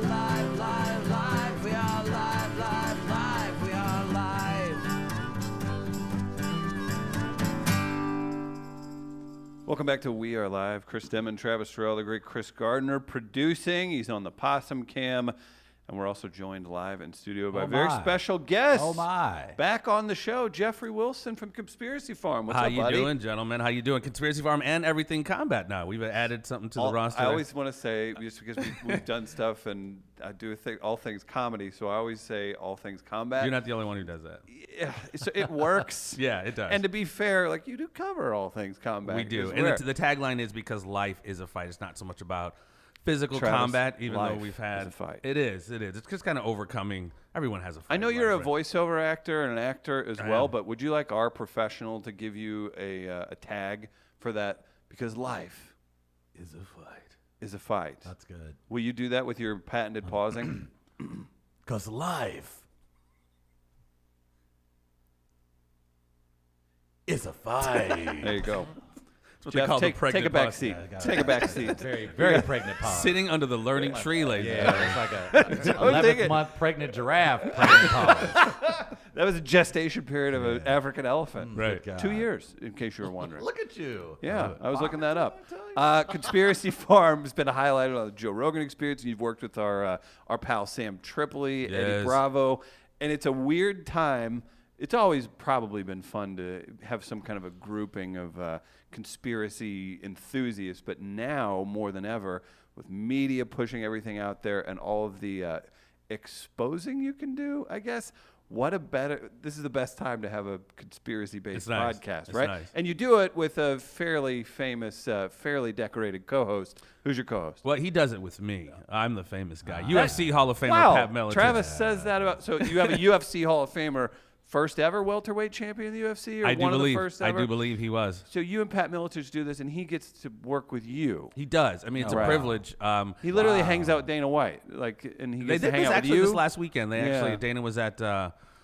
live, live, live. We are live, live, live. We are live. Welcome back to We Are Live. Chris Demon, Travis Terrell, the great Chris Gardner producing. He's on the Possum Cam. And we're also joined live in studio by a very special guest. Oh, my. Back on the show, Jeffrey Wilson from Conspiracy Farm. What's up, buddy? How you doing, gentlemen? How you doing? Conspiracy Farm and Everything Combat now. We've added something to the roster. I always want to say, just because we've done stuff and I do all things comedy, so I always say all things combat. You're not the only one who does that. Yeah, so it works. Yeah, it does. And to be fair, like you do cover all things combat. We do. And the tagline is because life is a fight. It's not so much about physical Travis, combat, even though life we've had is a fight. It is. It's just kind of overcoming. Everyone has a fight. I know in you're a life, right? voiceover actor and an actor as I well, am. but would you like our professional to give you a tag for that? Because life Is a fight. is a fight. That's good. Will you do that with your patented pausing? Because life is a fight. There you go. That's what they Jeff, call take the pregnant a back pause. seat. Yeah, Take a back seat. Very, very pregnant pause. Sitting under the learning tree, ladies. Yeah, it's like a I'm thinking- 11-month pregnant giraffe pregnant pause. That was a gestation period of an African elephant. Right. God. 2 years, in case you were wondering. Look at you. Yeah, I was looking that up. Conspiracy Farm has been highlighted on the Joe Rogan Experience. You've worked with our pal Sam Tripoli, Eddie Yes. Bravo, and it's a weird time. It's always probably been fun to have some kind of a grouping of conspiracy enthusiasts, but now more than ever, with media pushing everything out there and all of the exposing you can do, I guess. This is the best time to have a conspiracy-based It's nice. podcast, It's right? nice. And you do it with a fairly famous, fairly decorated co-host. Who's your co-host? Well, he does it with me. I'm the famous guy. UFC Hall of Famer Wow, Pat Miletich. Travis says that about. So you have a UFC Hall of Famer, first ever welterweight champion of the UFC, or I do one believe. of the first I ever? do believe he was. So you and Pat Miletich do this, and he gets to work with you. He does. I mean, it's Right. a privilege. He literally hangs out with Dana White, and he They gets to did hang this out with actually you. this last weekend. They actually Yeah. Dana was at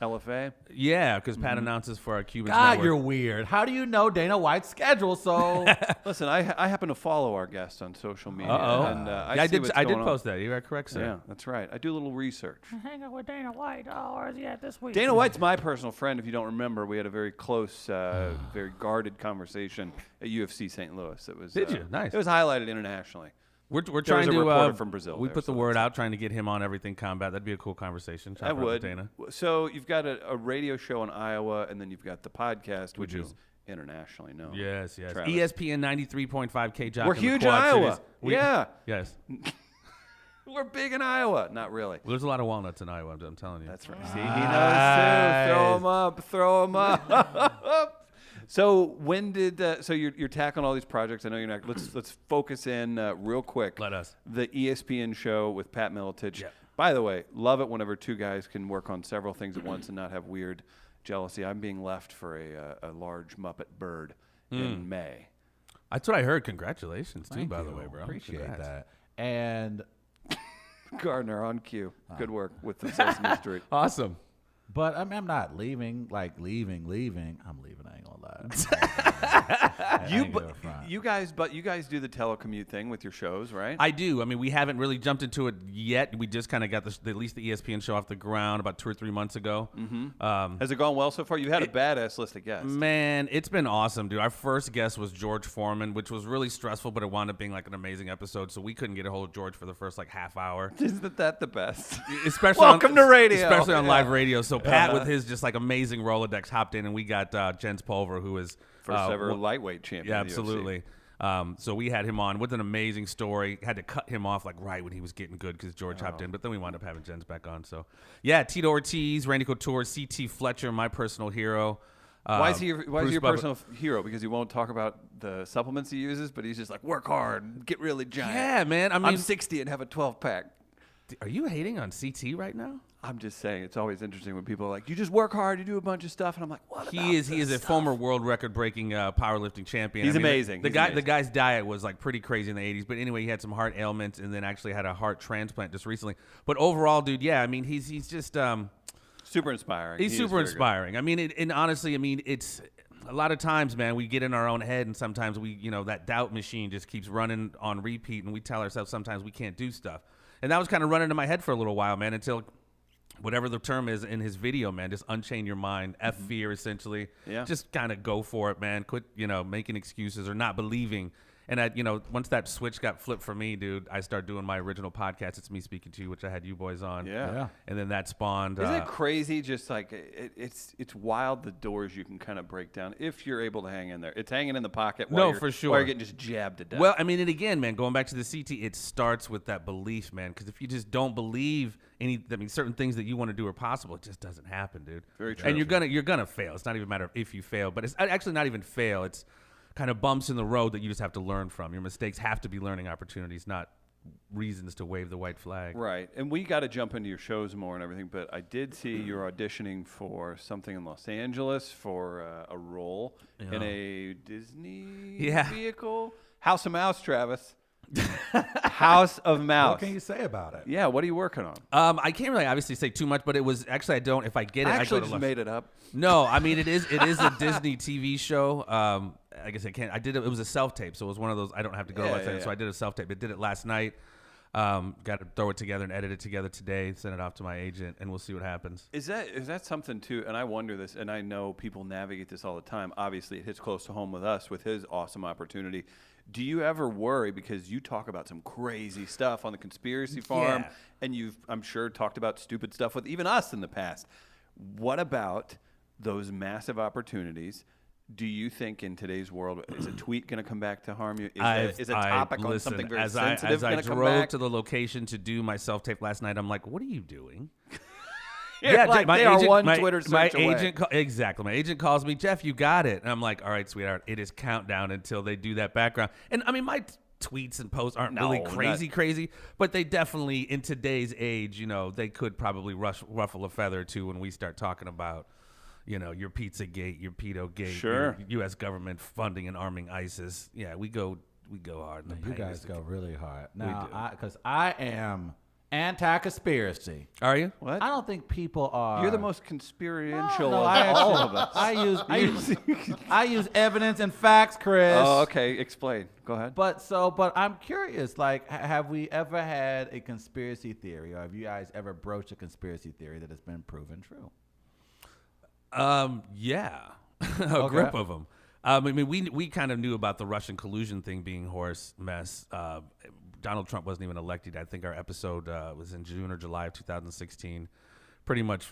LFA. yeah, because Pat announces for our Cubans God, Network. you're weird. How do you know Dana White's schedule? So Listen, I happen to follow our guest on social media. And, Yeah, I see did. what's I did going on. post that. You are correct, sir. Yeah, that's right. I do a little research. Hang out with Dana White. Oh, where's he at this week? Dana White's my personal friend. If you don't remember, we had a very close, very guarded conversation at UFC St. Louis. It was. Did you? Nice. It was highlighted internationally. We're There trying was a to. reporter from Brazil We there, put the so word that's- out, trying to get him on Everything Combat. That'd be a cool conversation. I Chop it up with would. Dana. So you've got a radio show in Iowa, and then you've got the podcast, which do. is internationally known. Yes. Travis. ESPN 93.5 K Jock. We're in the huge in Quad Iowa. Cities. Yeah. Yes. We're big in Iowa. Not really. Well, there's a lot of walnuts in Iowa. I'm telling you. That's right. See, he knows too. Throw him up. Throw him up. So when did so you're tackling all these projects? I know you're not. Let's focus in real quick. Let us. The ESPN show with Pat Miletich. Yeah. By the way, love it whenever two guys can work on several things at once and not have weird jealousy. I'm being left for a large Muppet bird in May. That's what I heard. Congratulations, too, Thank by the you. way, bro. Appreciate Congrats. that. And Gardner on cue. Good work with the Sesame Street. Awesome. but I'm not leaving. Like leaving. I'm leaving. I ain't gonna lie. You guys do the telecommute thing with your shows, right? I do. I mean, we haven't really jumped into it yet. We just kind of got at least the ESPN show off the ground about 2 or 3 months ago. Mm-hmm. Has it gone well so far? You had a badass list of guests. Man, it's been awesome, dude. Our first guest was George Foreman, which was really stressful, but it wound up being like an amazing episode. So we couldn't get a hold of George for the first like half hour. Isn't that the best? Especially Welcome to radio. Especially on live radio. So Pat with his just like amazing Rolodex hopped in, and we got Jens Pulver, who is First ever lightweight champion. Yeah, of the UFC. absolutely. So we had him on with an amazing story. Had to cut him off like right when he was getting good because George hopped in. But then we wound up having Jens back on. So yeah, Tito Ortiz, Randy Couture, CT Fletcher, my personal hero. Why is he your Bruce Buffer- personal hero? Because he won't talk about the supplements he uses, but he's just like, work hard, get really giant. Yeah, man. I mean, I'm 60 and have a 12-pack. are you hating on CT right now? I'm just saying, it's always interesting when people are like, you just work hard, you do a bunch of stuff, and I'm like, what? He is a former world record breaking powerlifting champion. He's amazing. The He's guy, amazing. the guy's diet was like pretty crazy in the 80s, but anyway, he had some heart ailments and then actually had a heart transplant just recently. But overall, dude, yeah, I mean, he's just super inspiring. he's He is super very good. inspiring. I mean, and honestly, I mean, it's a lot of times, man, we get in our own head, and sometimes that doubt machine just keeps running on repeat, and we tell ourselves sometimes we can't do stuff. And that was kind of running in my head for a little while, man, until whatever the term is in his video, man, just unchain your mind, F fear, essentially. Yeah. Just kind of go for it, man. Quit, making excuses or not believing. And once that switch got flipped for me, dude, I started doing my original podcast. It's Me Speaking to You, which I had you boys on. Yeah. And then that spawned. Isn't it crazy? Just like it's wild the doors you can kind of break down if you're able to hang in there. It's hanging in the pocket. For sure. While you're getting just jabbed to death. Well, I mean, and again, man, going back to the CT, it starts with that belief, man. Because if you just don't believe certain things that you want to do are possible, it just doesn't happen, dude. Very true. And you're gonna fail. It's not even a matter of if you fail, but it's actually not even fail. It's kind of bumps in the road that you just have to learn from. Your mistakes have to be learning opportunities, not reasons to wave the white flag. Right. And we got to jump into your shows more and everything, but I did see you're auditioning for something in Los Angeles for a role in a Disney vehicle. House of Mouse, Travis. House of Mouse. What can you say about it? Yeah, what are you working on? I can't really obviously say too much, but it was actually if I get it, I actually go to just made it up. No, I mean it is a Disney TV show. I guess I can't. I did it. It was a self tape, so it was one of those. I don't have to go to Los Angeles, so I did a self tape. I did it last night. Got to throw it together and edit it together today. Send it off to my agent, and we'll see what happens. Is that something too? And I wonder this, and I know people navigate this all the time. Obviously, it hits close to home with us with his awesome opportunity. Do you ever worry, because you talk about some crazy stuff on the Conspiracy Farm, and you've, I'm sure, talked about stupid stuff with even us in the past. What about those massive opportunities? Do you think in today's world, is a tweet going to come back to harm you? Is a topic on something very sensitive going to come back? As I drove to the location to do my self-tape last night, I'm like, what are you doing? Like my they agent, are one my, Twitter search my away. agent, exactly. My agent calls me, Jeff, you got it. And I'm like, all right, sweetheart, it is countdown until they do that background. And I mean, my tweets and posts aren't really crazy, but they definitely, in today's age, they could probably ruffle a feather too when we start talking about, your Pizzagate, your Pedo-gate, sure, your U.S. government funding and arming ISIS. Yeah, we go hard. You guys go really hard. Now, because I am anti-conspiracy. Are you? What? I don't think people are. You're the most conspiracial No, of all of us. I use evidence and facts, Chris. Oh, okay. Explain. Go ahead. But I'm curious. Like, have we ever had a conspiracy theory, or have you guys ever broached a conspiracy theory that has been proven true? Yeah, a grip of them. I mean, we kind of knew about the Russian collusion thing being horse mess. Donald Trump wasn't even elected. I think our episode was in June or July of 2016. Pretty much,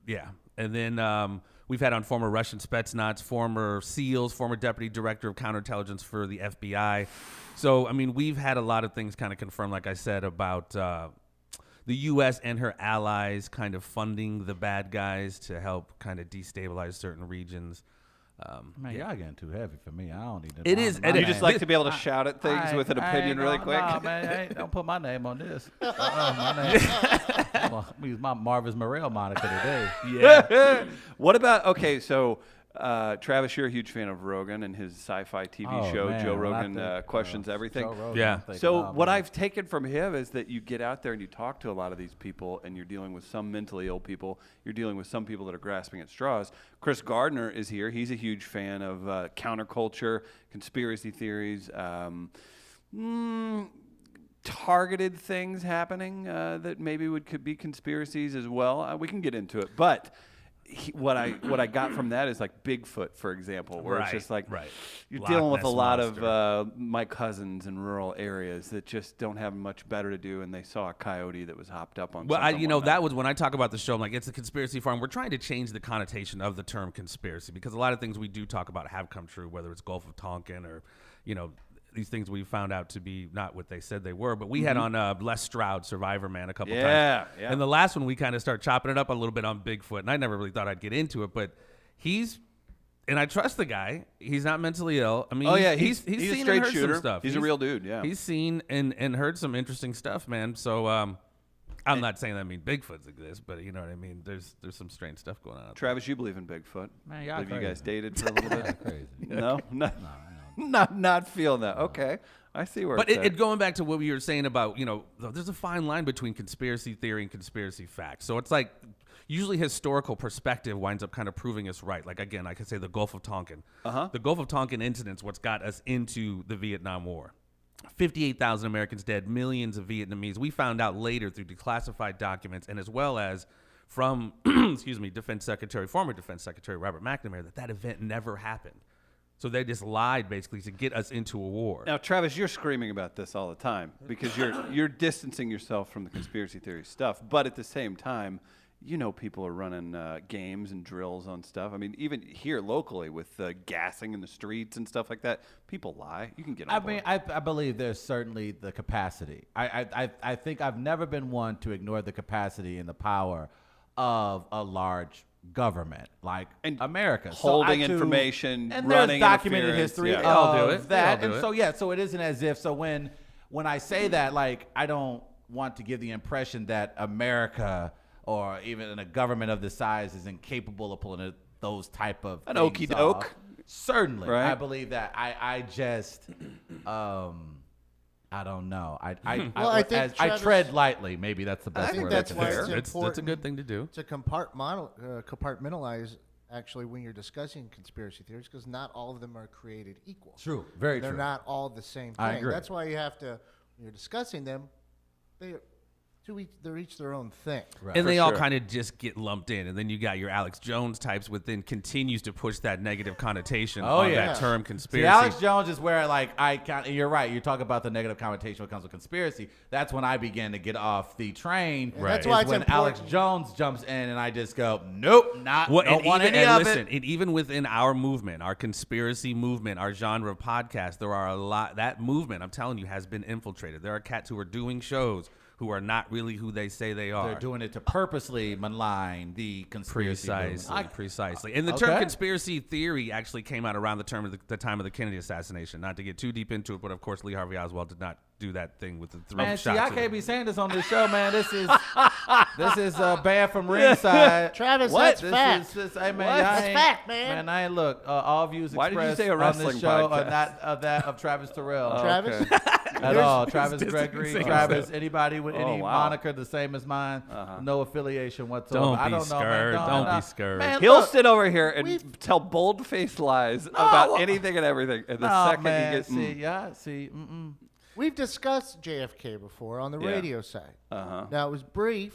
yeah. And then we've had on former Russian Spetsnaz, former SEALs, former deputy director of counterintelligence for the FBI. So, I mean, we've had a lot of things kind of confirmed, like I said, about the U.S. and her allies kind of funding the bad guys to help kind of destabilize certain regions. Man, y'all getting too heavy for me. I don't need to. It is. You just like to be able to shout at things with an opinion really quick? No, man, don't put my name on this. My name. I'm use my Marvis Morel moniker today. Yeah. What about, okay, so Travis, you're a huge fan of Rogan and his sci-fi TV show, man, Joe Rogan Questions Everything. Rogan, Yeah. So what I've taken from him is that you get out there and you talk to a lot of these people, and you're dealing with some mentally ill people. You're dealing with some people that are grasping at straws. Chris Gardner is here. He's a huge fan of counterculture, conspiracy theories, targeted things happening that maybe could be conspiracies as well. We can get into it, but what I got from that is like Bigfoot, for example, where it's just like you're dealing with a lot of my cousins in rural areas that just don't have much better to do, and they saw a coyote that was hopped up on. Well, something that was when I talk about the show. I'm like, it's a conspiracy farm. We're trying to change the connotation of the term conspiracy, because a lot of things we do talk about have come true, whether it's Gulf of Tonkin or, these things we found out to be not what they said they were. But we had on Les Stroud, Survivor Man, a couple times. Yeah. And the last one, we kind of start chopping it up a little bit on Bigfoot. And I never really thought I'd get into it, but and I trust the guy. He's not mentally ill. I mean, he's a seen straight and heard shooter. some stuff. He's a real dude, yeah. He's seen and heard some interesting stuff, man. So I'm not saying that I mean Bigfoots exist, but you know what I mean? There's some strange stuff going on. Travis, you believe in Bigfoot? Man, y'all Believe you crazy. guys dated for a little bit? Crazy. No? Not feeling that. Okay. I see where But it's at. it going back to what we were saying about, there's a fine line between conspiracy theory and conspiracy facts. So it's like usually historical perspective winds up kind of proving us right. Like, again, I could say the Gulf of Tonkin. The Gulf of Tonkin incident's what's got us into the Vietnam War. 58,000 Americans dead, millions of Vietnamese. We found out later through declassified documents and as well as from, former Defense Secretary Robert McNamara, that event never happened. So they just lied basically to get us into a war. Now, Travis, you're screaming about this all the time because you're distancing yourself from the conspiracy theory stuff. But at the same time, people are running games and drills on stuff. I mean, even here locally with gassing in the streets and stuff like that, people lie. You can get on board. I believe there's certainly the capacity. I think I've never been one to ignore the capacity and the power of a large government like America, holding information, and running there's documented history yeah. of that. And so it isn't as if when I say that, like, I don't want to give the impression that America or even a government of this size is incapable of pulling those type of an things okey doke. off. Certainly, right? I believe that. I just I don't know. I tread lightly. Maybe that's the best word. I think that's why it's That's a important good thing to do. to compartmentalize actually when you're discussing conspiracy theories, because not all of them are created equal. True. Very They're true. not all the same thing. I agree. That's why you have to, when you're discussing them, they're each their own thing. Right. And they For all sure. kind of just get lumped in. And then you got your Alex Jones types, which then continues to push that negative connotation on yeah. that term conspiracy. See, Alex Jones is where, like, you're right. You talk about the negative connotation when it comes to conspiracy. That's when I begin to get off the train. And that's why it's when important. Alex Jones jumps in and I just go, nope, don't want any and of listen, it. and even within our movement, our conspiracy movement, our genre of podcast, there are a lot. That movement, I'm telling you, has been infiltrated. There are cats who are doing shows who are not really who they say they are. They're doing it to purposely malign the conspiracy movement. Precisely. And the term conspiracy theory actually came out around the time of the Kennedy assassination. Not to get too deep into it, but of course Lee Harvey Oswald did not do that thing with the throat Man, shots. see, I can't be saying this on this show, man. This is banned from ringside. Travis, What? that's fact. Hey, man, What? y'all That's ain't- fact, man. Man, I ain't look. All views Why did you expressed say a on wrestling this show are podcast? not that of Travis Terrell. Travis, At all. Travis Just Gregory, saying Travis, anybody with any wow. moniker the same as mine, no affiliation whatsoever. Don't I be don't know, man. scared. No, Don't no. be scared. Man, He'll look, sit over here and tell bold-faced lies about anything and everything. And the no, second man, you get, we've discussed JFK before on the Yeah. radio side. Uh-huh. Now, it was brief.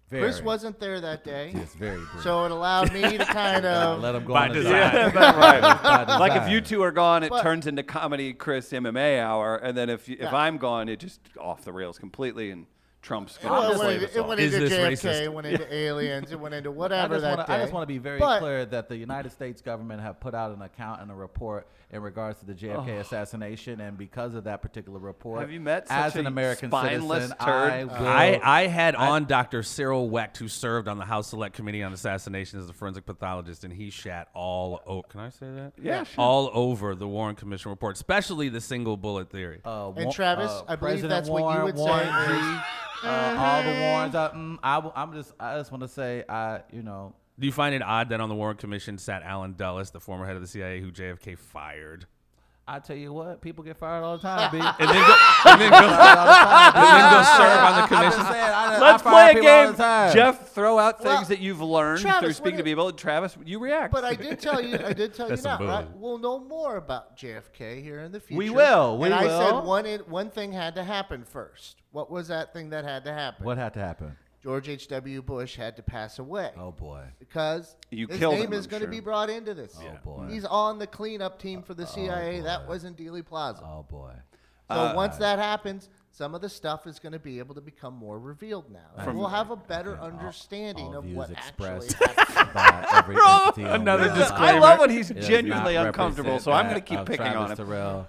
very. Chris wasn't there that day. It's very brief. So it allowed me to kind of Let him go By on his design. side. right. Like if you design. two are gone, it But- turns into comedy Chris MMA hour, and then if Yeah. I'm gone, it just off the rails completely, and Trump's Well, going to it slay went, us it all. went Is into this JFK, racist? it went into aliens, it went into I whatever just that wanna- day. I just want to be very But- clear that the United States government have put out an account and a report in regards to the JFK assassination, and because of that particular report, Have you met as such an a American spineless citizen, turd? I will. I had on Dr. Cyril Wecht, who served on the House Select Committee on Assassination as a forensic pathologist, and he shat all over. Can I say that? Yeah, sure. All over the Warren Commission report, especially the single bullet theory. And Travis, I believe President that's what you Warren, would say Warren is- G, all the Warrens. I just want to say, Do you find it odd that on the Warren Commission sat Alan Dulles, the former head of the CIA, who JFK fired? I tell you what, people get fired all the time, B. And then go serve on the commission. Let's play a game. Jeff, throw out Well, things that you've learned Travis, through speaking to what people. And Travis, you react. But I did tell you That's now, some right? bullying. We'll know more about JFK here in the future. We will. And I will. said one thing had to happen first. What was that thing that had to happen? What had to happen? George H.W. Bush had to pass away. Oh boy. Because You his killed name him, is I'm going to sure. be brought into this. Oh boy. He's on the cleanup team for the CIA. boy. That wasn't Dealey Plaza. Oh boy. So once that happens, some of the stuff is going to be able to become more revealed now. And we'll have a better understanding All of views what actually expressed happened. by every entity on Another this disclaimer. I love when he's It does genuinely not uncomfortable, represent so I'm that going to keep of picking Travis on him. Terrell.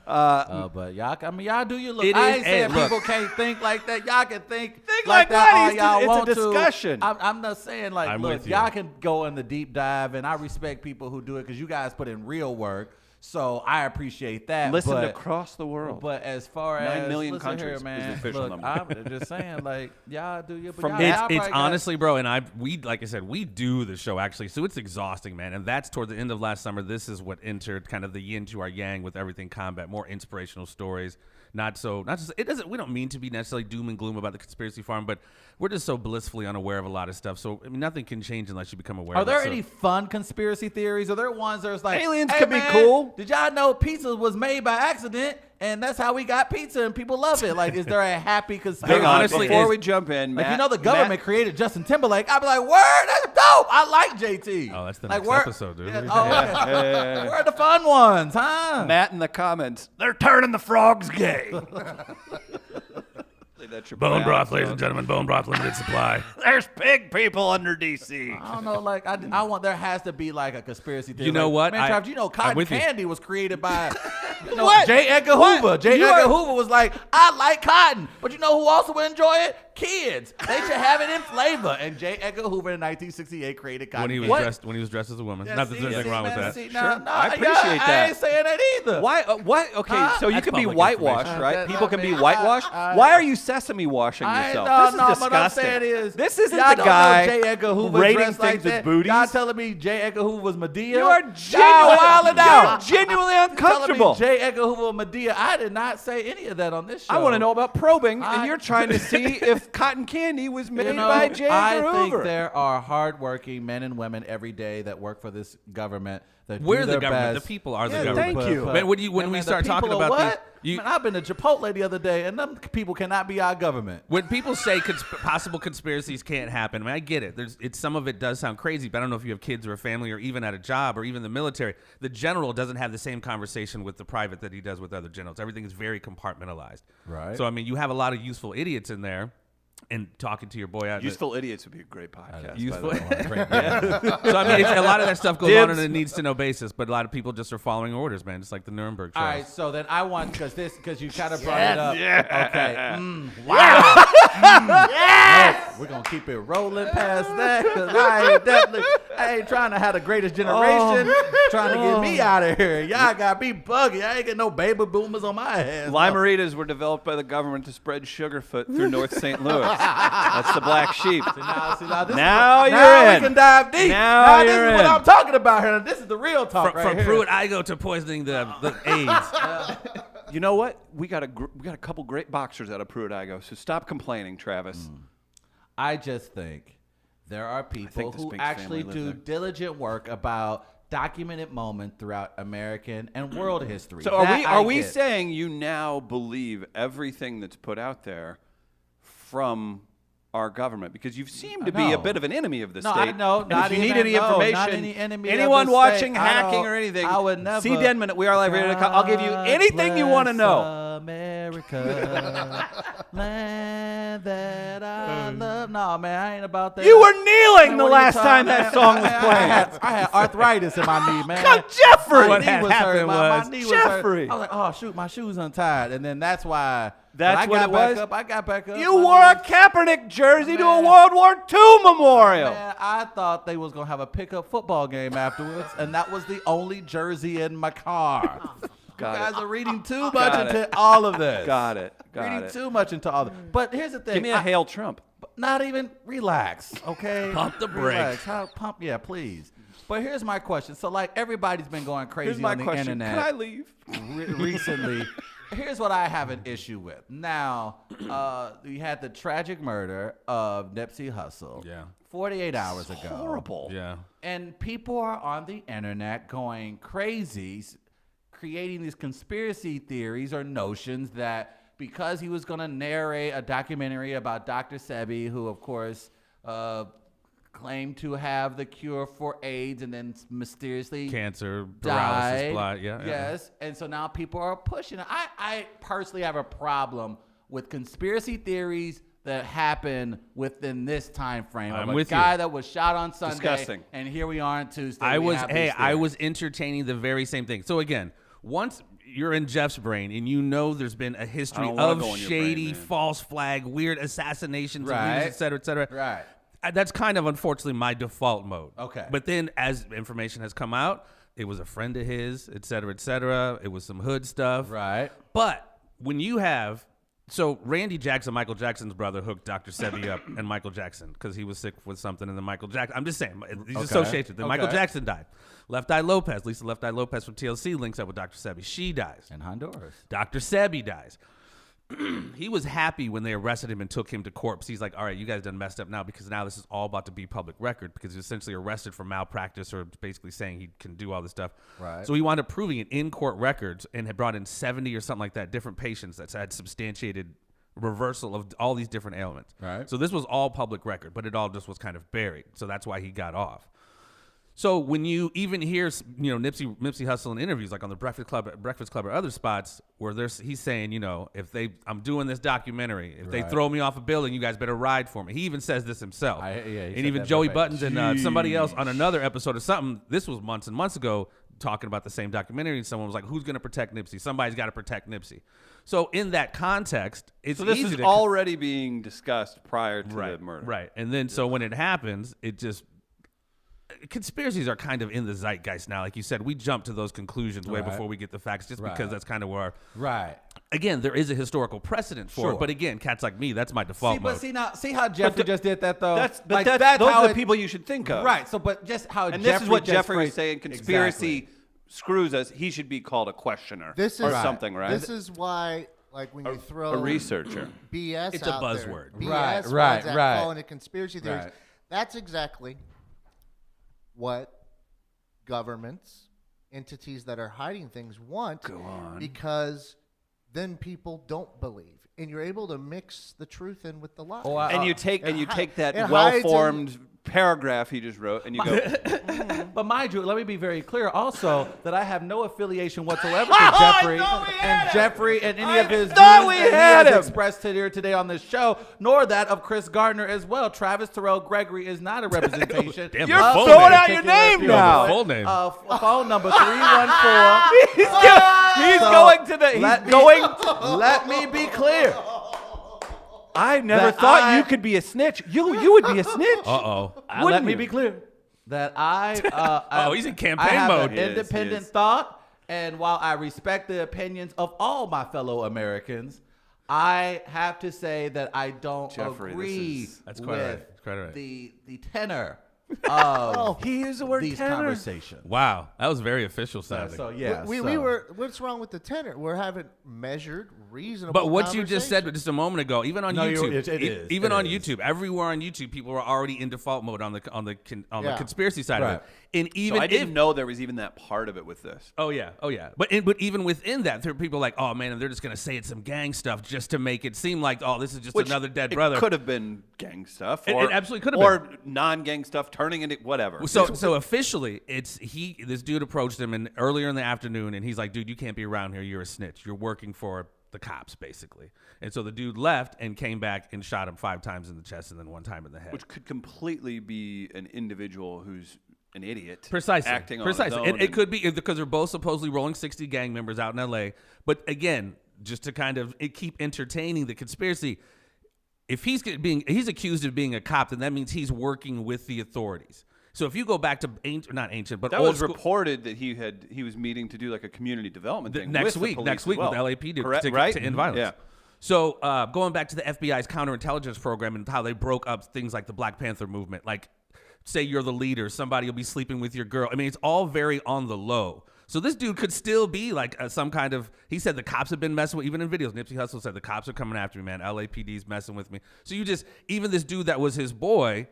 But y'all do you look. It I is- ain't hey, saying look. people can't think like that. Y'all can think like that what? all It's y'all a want to. discussion. I'm not saying like, I'm look, with you. y'all can go in the deep dive, and I respect people who do it because you guys put in real work. So I appreciate that. Listened but, across the world. But as far 9 as million listen countries here, is man, the official look, number. I'm just saying, like, y'all do your. From y'all, that- y'all It's probably got- honestly, bro, and we like I said, we do the show actually, so it's exhausting, man. And that's toward the end of last summer. This is what entered kind of the yin to our yang with everything combat, more inspirational stories. Not just it doesn't. We don't mean to be necessarily doom and gloom about the conspiracy farm, but we're just so blissfully unaware of a lot of stuff. So I mean, nothing can change unless you become aware. Are of there it. So- any fun conspiracy theories? Are there ones that's like Aliens hey, could be man, cool. Did y'all know pizza was made by accident And that's how we got pizza, and people love it. Like, is there a happy conspiracy? Hang on, honestly before is- we jump in, Like, Matt, you know, the government Matt, created Justin Timberlake. I'd be like, word, that's dope. I like JT. Oh, that's the like, next episode, dude. Yeah, okay. Where are the fun ones, huh? Matt in the comments, they're turning the frogs gay. That's your Bone broth, balance, ladies and gentlemen. Bone broth, limited supply. There's pig people under DC. I don't know, like I want there has to be like a conspiracy theory. You know like, what? Man, Travis, you know, I'm cotton with you. candy was created by What? J. Edgar What? Hoover. J. You Edgar are- Hoover was like, I like cotton, but you know who also would enjoy it? Kids. They should have it in flavor. And J. Edgar Hoover in 1968 created cotton When he was candy. dressed as a woman. Yeah, Not that see, there's anything see, wrong with man, that. see, Sure. no, I yeah, appreciate I that. ain't saying that either. Why? What? Okay, Huh? so you That's can be public whitewashed, information. right? That- People that can be means- whitewashed. Why are you sesame washing yourself? No, This is no, disgusting. what I'm saying is, this isn't y'all the don't guy know J. Edgar Hoover rating dressed like things as that. booties. Y'all telling me J. Edgar Hoover was Medea? You are Y'all genuinely, wilding out. you're genuinely Telling uncomfortable. me J. Edgar Hoover was Medea. I did not say any of that on this show. I want to know about probing, I- and you're trying to see if cotton candy was made You know, by J. I Edgar think Hoover. there are hardworking men and women every day that work for this government. That We're do the their government. best. The people are the Yeah, government. thank you. Man, when we the start talking people are about what? these, Man, I've been to Chipotle the other day, and them people cannot be our government. when people say possible conspiracies can't happen, I mean, I get it. Some of it does sound crazy, but I don't know if you have kids or a family or even at a job or even the military. The general doesn't have the same conversation with the private that he does with other generals. Everything is very compartmentalized. Right. So, I mean, you have a lot of useful idiots in there and talking to your boy out. Useful Idiots would be a great podcast. Useful. By the way. So, I mean, a lot of that stuff goes on on Dibs. a needs-to-know basis, but a lot of people just are following orders, man, just like the Nuremberg All trials. right, so then I want because you kind of brought it up. Yeah. Okay. Wow. Yes. We're gonna keep it rolling past that because I ain't trying to have the greatest generation trying to get me out of here. Y'all got me buggy. I ain't get no baby boomers on my ass. Limeritas were developed by the government to spread sugarfoot through North St. Louis. That's the black sheep. Now Now you're we in. can dive deep. Now this you're is what in. I'm talking about here. This is the real talk right From here. Pruitt Igoe to poisoning the AIDS. You know what? We got a couple great boxers out of Pruitt Igoe, so stop complaining, Travis. I just think there are people the who Spinks actually family do lived diligent work about documented moments throughout American and world history. So That I are we get. saying you now believe everything that's put out there from our government? Because you seem to be a No. bit of an enemy of the No, state. I know. And Not if you need even- any no, not information, any enemy of anyone the watching state. I hacking don't- or anything, I would never. see Denman at We Are Live Radio. I'll give you anything you want to know. America, land that I love. No, man, I ain't about that. You were kneeling Man, the what are you last talking time that about? song was Man, playing. I had arthritis in my knee, man. God, Jeffrey! My What knee had was hurt. happened My was- knee was hurt. Jeffrey! I was like, oh shoot, my shoe's untied, and then that's why. That's when I what got it back was? Up, I got back up. You My wore a knee- Kaepernick jersey to a Man. World War II memorial. Man, I thought they was gonna have a pickup football game afterwards, and that was the only jersey in my car. Got you guys it. are reading too much Got into it. all of this. Got it. Reading Got it. too much into all this. But here's the thing. Give me a Hail Trump. Not even relax, okay? Pump the brakes. Relax. Pump, yeah, please. But here's my question. So, like, everybody's been going crazy Here's my on the question. internet Can I leave? recently. Here's what I have an issue with. Now, we had the tragic murder of Nipsey Hussle. Yeah. 48 hours ago. Horrible. Yeah. And people are on the internet going crazy, creating these conspiracy theories or notions that because he was going to narrate a documentary about Dr. Sebi, who, of course, claimed to have the cure for AIDS and then mysteriously Cancer, died. paralysis, blood. Yeah. Yes. And so now people are pushing it. I personally have a problem with conspiracy theories that happen within this time frame. I'm of a with you. guy that was shot on Sunday. Disgusting. And here we are on Tuesday. I we was have these I theories. was entertaining the very same thing. So again, once you're in Jeff's brain and you know there's been a history don't wanna of go in your shady, brain, man. false flag, weird assassinations, of Right. leaders, et cetera, et cetera. Right. That's kind of unfortunately my default mode. Okay. But then as information has come out, it was a friend of his, et cetera, et cetera. It was some hood stuff. Right. But when you have, so Randy Jackson, Michael Jackson's brother, hooked Dr. Sebi up and Michael Jackson because he was sick with something, and then Michael Jackson. I'm just saying, these associations. Then Michael Okay. Jackson died. Left Eye Lopez, Lisa Left Eye Lopez from TLC links up with Dr. Sebi. She dies. In Honduras. Dr. Sebi dies. he was happy when they arrested him and took him to court. He's like, all right, you guys done messed up now because now this is all about to be public record because he's essentially arrested for malpractice or basically saying he can do all this stuff. Right. So he wound up proving it in court records and had brought in 70 or something like that, different patients that had substantiated reversal of all these different ailments. Right. So this was all public record, but it all just was kind of buried. So that's why he got off. So when you even hear, Nipsey Hussle in interviews, like on the Breakfast Club or other spots, where he's saying, I'm doing this documentary, if they throw me off a building, you guys better ride for me. He even says this himself. And even Joey Buttons and somebody else on another episode of something, this was months and months ago, talking about the same documentary, and someone was like, who's going to protect Nipsey? Somebody's got to protect Nipsey. So in that context, it's so this easy is to already being discussed prior to the murder. Right. And then so when it happens, it just... Conspiracies are kind of in the zeitgeist now. Like you said, we jump to those conclusions way before we get the facts just because that's kind of where... Right. Again, there is a historical precedent for it. But again, cats like me, that's my default mode. See how Jeffrey just did that, though? Those are the people you should think of. Right. So, but just how and Jeffrey this is what just Jeffrey was phrased- saying. Conspiracy Exactly. screws us. He should be called a questioner This or is something, right? This is why, like, when you throw a researcher. BS It's a out buzzword. there, Right, BS right, words that right. fall into conspiracy theories. Right. That's exactly what governments, entities that are hiding things want. Go on. Because then people don't believe, and you're able to mix the truth in with the lie. And you take that it hides well-formed paragraph he just wrote, and you go, But mind you, let me be very clear also that I have no affiliation whatsoever to Jeffrey and any of his views thought we that had he him. has expressed here today on this show, nor that of Chris Gardner as well. Travis Terrell Gregory is not a representation. Damn, You're full throwing name. out your name now. Full name. Phone number 314. he's going to the. Let me be clear. I never That thought you could be a snitch. You would be a snitch. Uh-oh. Let me be clear that I he's in I campaign have mode. an independent thought, and while I respect the opinions of all my fellow Americans, I have to say that I don't Jeffrey, agree That's quite with right. That's quite right. the tenor of He used the word these tenor. conversations. Wow. That was very official sounding. So yeah, we were. What's wrong with the tenor? We're having measured, reasonable. But what you just said conversation. just a moment ago, even on No, YouTube, it is. even It on is. YouTube, everywhere on YouTube, people are already in default mode on the Yeah. conspiracy side of Right. it. And even So I if didn't know there was even that part of it with this. Oh yeah. But even within that, there are people like, oh man, they're just gonna say it's some gang stuff just to make it seem like, oh, this is just Which another dead it brother. could have been gang stuff. It Or, absolutely could have or been. non-gang stuff turning into whatever. So officially, this dude approached him earlier in the afternoon, and he's like, dude, you can't be around here. You're a snitch. You're working for the cops, basically. And so the dude left and came back and shot him 5 times in the chest and then 1 time in the head. Which could completely be an individual who's an idiot. Precisely. Acting on his own. And it could be because they're both supposedly rolling 60 gang members out in L.A. But again, just to kind of keep entertaining the conspiracy, if he's accused of being a cop, then that means he's working with the authorities. So if you go back to not ancient, but That old was school, reported that he was meeting to do like a community development thing next with week the police as with well. the LAPD Correct, to right? end violence. Yeah. So going back to the FBI's counterintelligence program and how they broke up things like the Black Panther movement, like say you're the leader, somebody will be sleeping with your girl. I mean, it's all very on the low. So this dude could still be like some kind of, he said the cops have been messing with, even in videos, Nipsey Hussle said the cops are coming after me, man. LAPD's messing with me. So even this dude that was his boy,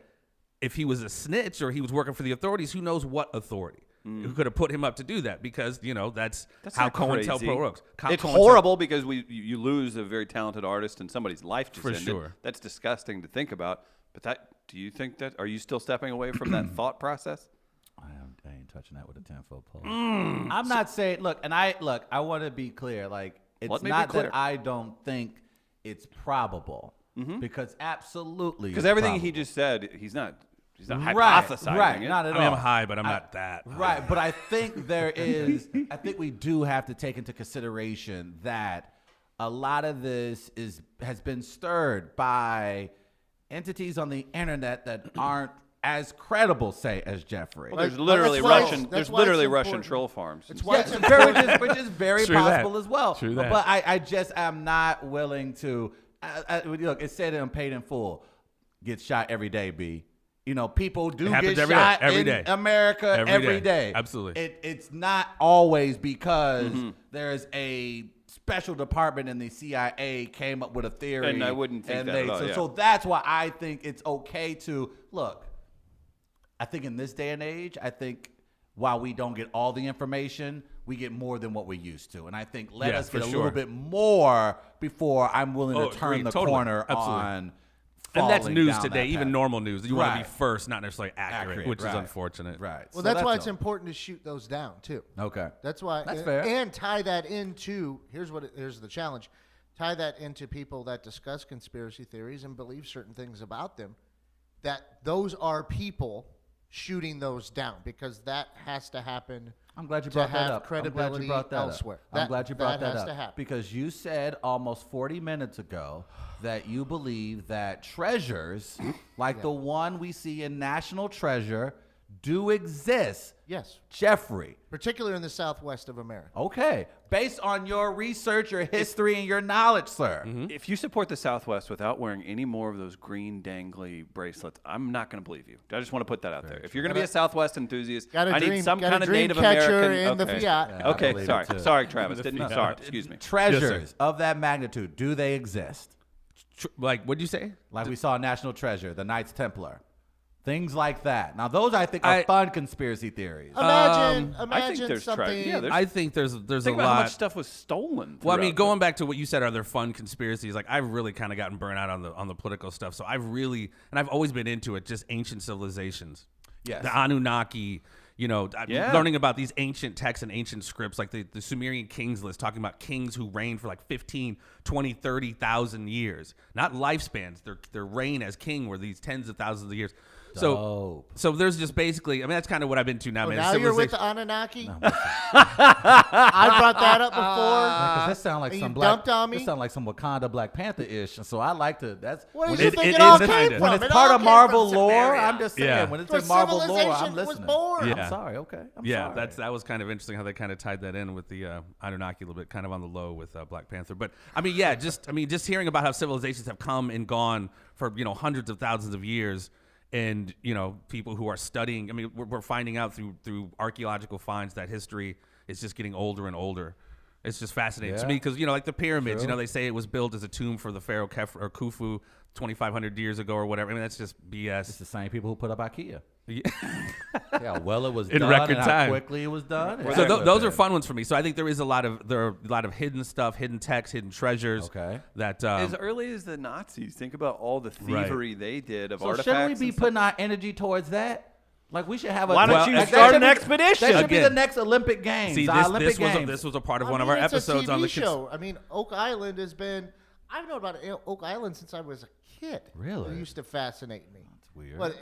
if he was a snitch or he was working for the authorities, who knows what authority? Who could have put him up to do that? Because, that's how not COINTELPRO crazy. works. It's horrible because you lose a very talented artist and somebody's life just For ended. sure. That's disgusting to think about. But do you think that, are you still stepping away from that thought process? I ain't touching that with a 10-foot pole. I'm not saying. Look, I want to be clear. Like, it's Let me be not clear. that I don't think it's probable, because absolutely, Because it's everything he probable. just said, he's not Right, hypothesizing right, it. not at I mean, all. I'm high, but I'm not that high. Right, but I think I think we do have to take into consideration that a lot of this has been stirred by entities on the internet that aren't as credible, say, as Jeffrey. Well, there's Well, literally that's why Russian. it's- There's that's why literally it's Russian important. troll farms. It's why Yeah, it's which is very True that. possible as well. True that. But I just am not willing to. Look, it said I'm paid in full. Get shot every day, B. People do It happens get every day, shot every in day. America Every every day. day. Absolutely. It's not always because there's a special department in the CIA came up with a theory. And I wouldn't think that at all, yeah. So that's why I think it's okay to look. I think in this day and age, I think while we don't get all the information, we get more than what we used to. And I think let us get a little bit more before I'm willing to turn the corner on. And that's news today, that even normal news. You want to be first, not necessarily accurate, which is unfortunate. Right. Well, that's why it's important to shoot those down too. Okay. That's why. That's fair. And tie that into here's the challenge. Tie that into people that discuss conspiracy theories and believe certain things about them. That those are people shooting those down because that has to happen. I'm glad you brought that up. Credibility elsewhere. I'm glad you brought that has up to happen. because you said almost 40 minutes ago that you believe that treasures like the one we see in National Treasure do exist. Yes. Jeffrey. Particularly in the southwest of America. Okay. Based on your research, your history, and your knowledge, sir. If you support the Southwest without wearing any more of those green dangly bracelets, I'm not going to believe you. I just want to put that out there. If you're going to be a Southwest enthusiast, I need some kind of Native American American. in the Fiat. Yeah, Okay, sorry, Travis. Sorry, excuse me. Treasures of that magnitude, do they exist? Like, what'd you say? Like we saw National Treasure, the Knights Templar. Things like that. Now, those I think are fun conspiracy theories. Imagine I think there's something. I think there's Think a about lot. how much stuff was stolen. Well, I mean, throughout going back to what you said, are there fun conspiracies? Like, I've really kind of gotten burnt out on the political stuff. So I've always been into it. Just ancient civilizations. Yes. The Anunnaki. Learning about these ancient texts and ancient scripts, like the Sumerian kings list, talking about kings who reigned for like 15, 20, 30,000 years. Not lifespans. Their reign as king were these tens of thousands of years. So there's just basically, I mean, that's kind of what I've been to now, man. Now you're with the Anunnaki? I brought that up before. That sounds like and some you black. dumped on me? That sounds like some Wakanda Black Panther ish, and so I like to. That's Where when did you it- think it it all is came kinda. from? when it's It part all of came Marvel from lore. Samaria. I'm just saying Yeah. when it's Where in Marvel lore, civilization I'm was listening. born. Yeah. I'm sorry. Okay. I'm Yeah, sorry. that was kind of interesting how they kind of tied that in with the Anunnaki a little bit, kind of on the low with Black Panther. But I mean, yeah, just hearing about how civilizations have come and gone for hundreds of thousands of years, and people who are studying. I mean, we're finding out through archaeological finds that history is just getting older and older. It's just fascinating to me because like the pyramids. True. They say it was built as a tomb for the pharaoh Khufu 2,500 years ago or whatever. I mean, that's just BS. It's the same people who put up IKEA. Yeah. Yeah, well, it was In done record and time. how quickly it was done. So those are fun ones for me. So I think there are a lot of hidden stuff, hidden texts, hidden treasures. Okay. That as early as the Nazis, think about all the thievery they did of So artifacts. shouldn't we be and stuff. putting our energy towards that? Like we should have a. Why don't you that start should an be- expedition? That should be the Again. next Olympic Games. See, Our Olympic Games. this was a part of I one of mean, our it's episodes a TV on the show. I mean, Oak Island has been. I've known about Oak Island since I was a kid. Really? It used to fascinate me. That's weird. But